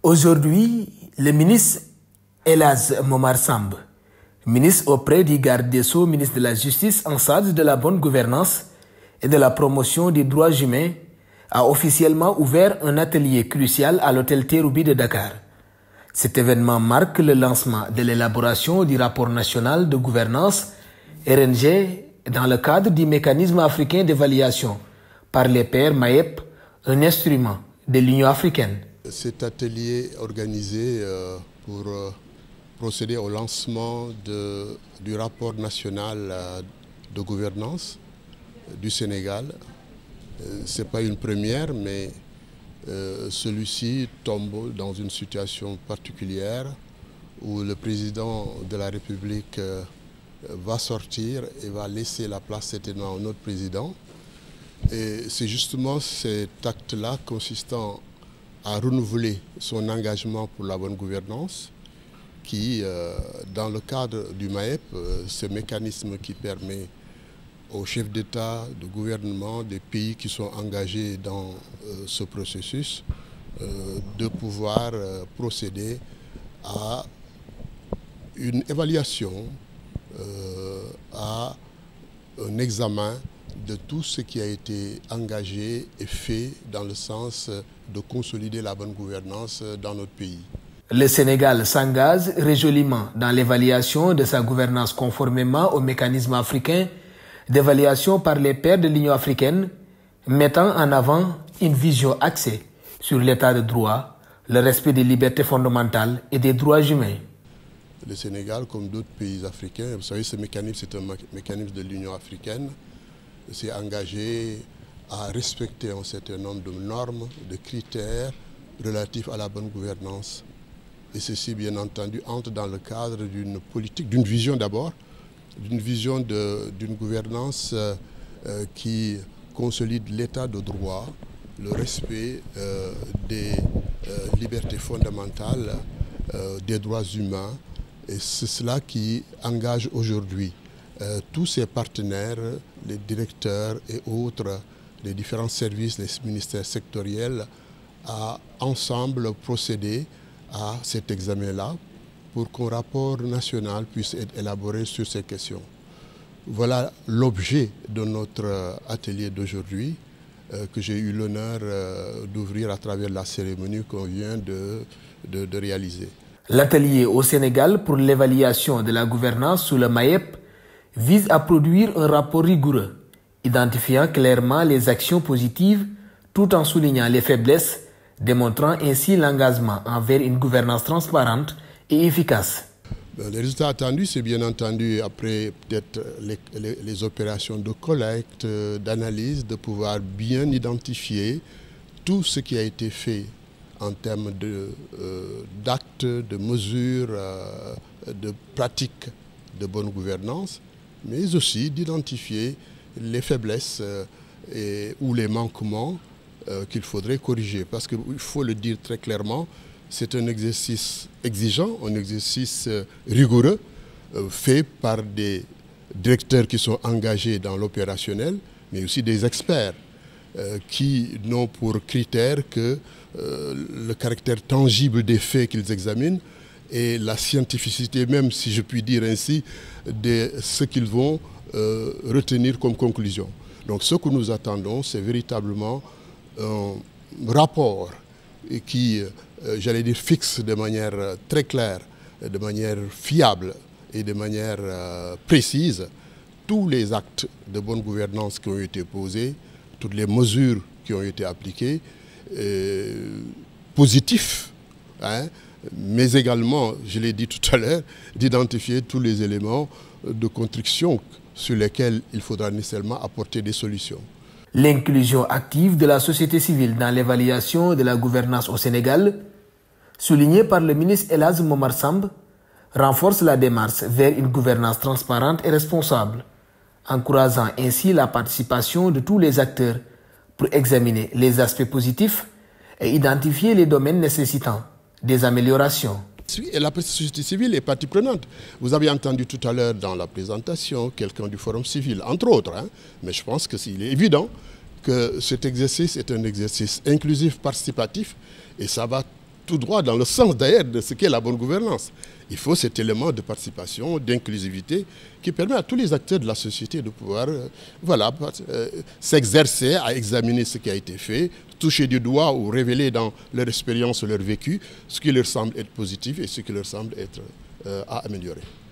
Aujourd'hui, le ministre Elhadji Momar Samb, ministre auprès du garde des Sceaux, ministre de la Justice en charge de la bonne gouvernance et de la promotion des droits humains, a officiellement ouvert un atelier crucial à l'hôtel Terrou-Bi de Dakar. Cet événement marque le lancement de l'élaboration du rapport national de gouvernance RNG dans le cadre du mécanisme africain d'évaluation par les pairs MAEP, un instrument de l'Union africaine. Cet atelier est organisé pour procéder au lancement du rapport national de gouvernance du Sénégal. Ce n'est pas une première, mais celui-ci tombe dans une situation particulière où le président de la République va sortir et va laisser la place certainement à un autre président. Et c'est justement cet acte-là consistant à renouveler son engagement pour la bonne gouvernance qui, dans le cadre du MAEP, ce mécanisme qui permet aux chefs d'État, de gouvernement, des pays qui sont engagés dans ce processus, de pouvoir procéder à une évaluation, à un examen de tout ce qui a été engagé et fait dans le sens de consolider la bonne gouvernance dans notre pays. Le Sénégal s'engage résolument dans l'évaluation de sa gouvernance conformément au mécanisme africain d'évaluation par les pairs de l'Union africaine, mettant en avant une vision axée sur l'état de droit, le respect des libertés fondamentales et des droits humains. Le Sénégal, comme d'autres pays africains, vous savez, ce mécanisme, c'est un mécanisme de l'Union africaine, s'est engagé à respecter un certain nombre de normes, de critères relatifs à la bonne gouvernance. Et ceci, bien entendu, entre dans le cadre d'une politique, d'une vision d'abord, d'une vision d'une gouvernance qui consolide l'état de droit, le respect des libertés fondamentales, des droits humains. Et c'est cela qui engage aujourd'hui tous ces partenaires, les directeurs et autres, les différents services, les ministères sectoriels, à ensemble procéder à cet examen-là pour qu'un rapport national puisse être élaboré sur ces questions. Voilà l'objet de notre atelier d'aujourd'hui que j'ai eu l'honneur d'ouvrir à travers la cérémonie qu'on vient de réaliser. L'atelier au Sénégal pour l'évaluation de la gouvernance sous le MAEP vise à produire un rapport rigoureux, identifiant clairement les actions positives tout en soulignant les faiblesses, démontrant ainsi l'engagement envers une gouvernance transparente et efficace. Les résultats attendus, c'est bien entendu après peut-être les opérations de collecte, d'analyse, de pouvoir bien identifier tout ce qui a été fait en termes d'actes, de mesures, de pratiques de bonne gouvernance, mais aussi d'identifier les faiblesses ou les manquements qu'il faudrait corriger. Parce qu'il faut le dire très clairement, c'est un exercice exigeant, un exercice rigoureux, fait par des directeurs qui sont engagés dans l'opérationnel, mais aussi des experts qui n'ont pour critère que le caractère tangible des faits qu'ils examinent et la scientificité même, si je puis dire ainsi, de ce qu'ils vont retenir comme conclusion. Donc ce que nous attendons, c'est véritablement un rapport qui, j'allais dire, fixe de manière très claire, de manière fiable et de manière précise tous les actes de bonne gouvernance qui ont été posés, toutes les mesures qui ont été appliquées, positifs, hein, mais également, je l'ai dit tout à l'heure, d'identifier tous les éléments de construction sur lesquels il faudra nécessairement apporter des solutions. L'inclusion active de la société civile dans l'évaluation de la gouvernance au Sénégal, soulignée par le ministre Elhadji Momar Samb, renforce la démarche vers une gouvernance transparente et responsable, encourageant ainsi la participation de tous les acteurs pour examiner les aspects positifs et identifier les domaines nécessitant des améliorations. Et la société civile est partie prenante. Vous avez entendu tout à l'heure dans la présentation quelqu'un du Forum civil, entre autres, hein, mais je pense qu'il est évident que cet exercice est un exercice inclusif, participatif, et ça va tout droit dans le sens d'ailleurs de ce qu'est la bonne gouvernance. Il faut cet élément de participation, d'inclusivité qui permet à tous les acteurs de la société de pouvoir s'exercer à examiner ce qui a été fait, toucher du doigt ou révéler dans leur expérience, leur vécu, ce qui leur semble être positif et ce qui leur semble être à améliorer.